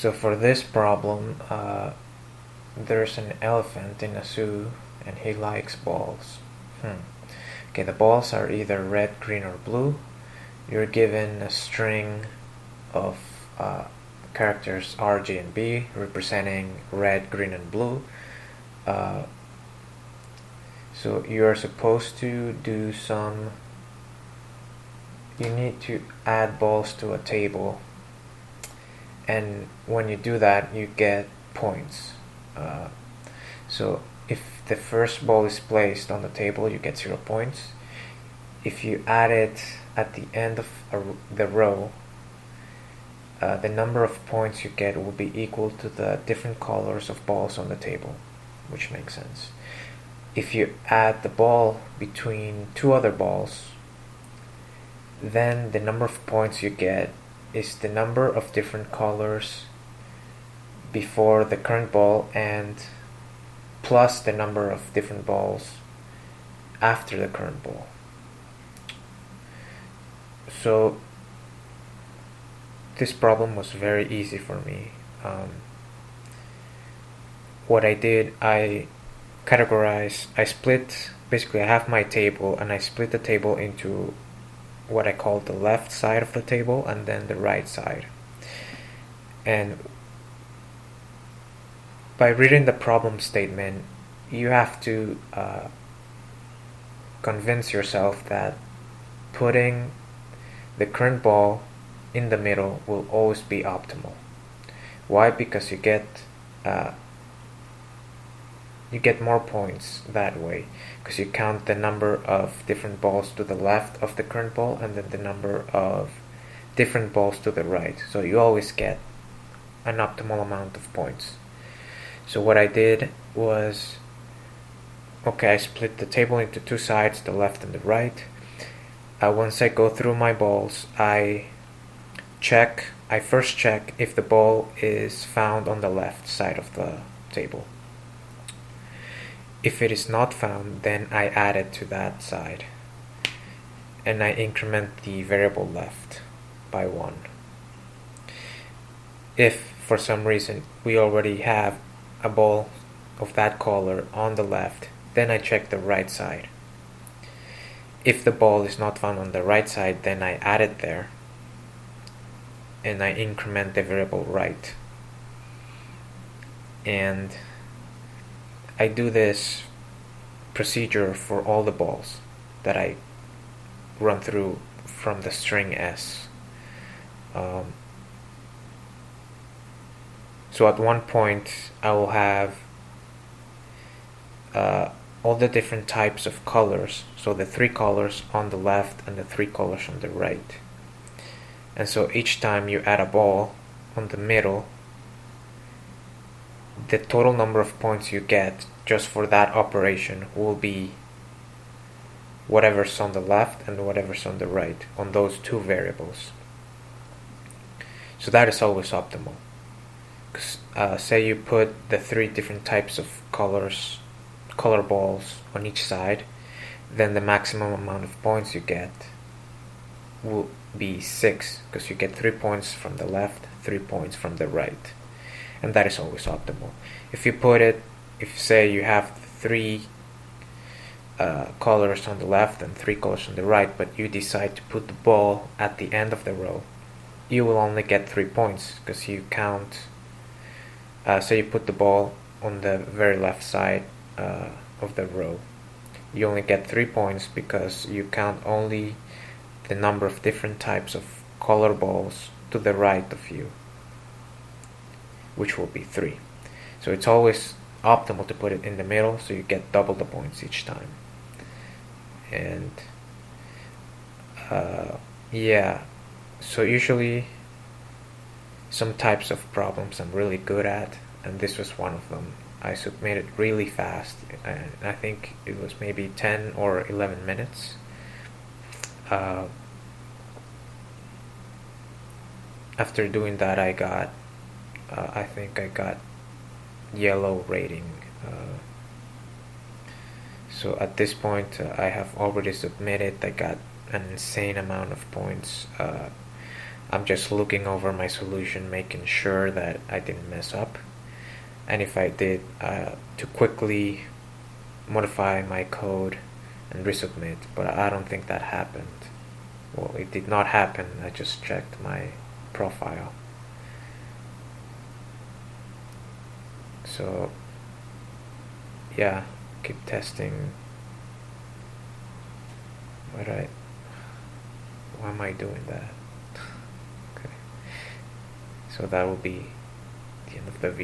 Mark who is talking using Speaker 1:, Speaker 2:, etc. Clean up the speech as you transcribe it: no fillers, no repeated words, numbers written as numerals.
Speaker 1: So for this problem, there's an elephant in a zoo and he likes balls. Okay, the balls are either red, green, or blue. You're given a string of characters R, G, and B representing red, green, and blue. So you're supposed to do you need to add balls to a table, and when you do that you get points. So if the first ball is placed on the table, you get 0 points. If you add it at the end of the row, the number of points you get will be equal to the different colors of balls on the table, which makes sense. If you add the ball between two other balls, then the number of points you get is the number of different colors before the current ball and plus the number of different balls after the current ball. So this problem was very easy for me. What I did, I basically I have my table and I split the table into what I call the left side of the table and then the right side. And by reading the problem statement, you have to convince yourself that putting the current ball in the middle will always be optimal. Why? Because you get more points that way, because you count the number of different balls to the left of the current ball and then the number of different balls to the right, so you always get an optimal amount of points. So what I did was, I split the table into two sides, the left and the right. Once I go through my balls, I first check if the ball is found on the left side of the table. If it is not found, then I add it to that side and I increment the variable left by 1. If for some reason we already have a ball of that color on the left, then I check the right side. If the ball is not found on the right side, then I add it there and I increment the variable right. And I do this procedure for all the balls that I run through from the string S. So at one point I will have all the different types of colors, so the 3 colors on the left and the 3 colors on the right. And so each time you add a ball on the middle, the total number of points you get just for that operation will be whatever's on the left and whatever's on the right on those 2 variables. So that is always optimal. Say you put the 3 different types of color balls on each side, then the maximum amount of points you get will be 6, because you get 3 points from the left, 3 points from the right, and that is always optimal. If say you have 3 colors on the left and 3 colors on the right, but you decide to put the ball at the end of the row, you will only get 3 points, because you count, say you put the ball on the very left side of the row, you only get 3 points because you count only the number of different types of color balls to the right of you, which will be 3. So it's always optimal to put it in the middle, so you get double the points each time. And so usually some types of problems I'm really good at, and this was one of them. I submitted really fast, and I think it was maybe 10 or 11 minutes. After doing that, I think I got yellow rating. So at this point, I have already submitted. I got an insane amount of points. I'm just looking over my solution, making sure that I didn't mess up, and if I did, to quickly modify my code and resubmit. But I don't think that happened. Well, it did not happen. I just checked my profile. So yeah, keep testing. Why am I doing that? Okay, so that will be the end of the video.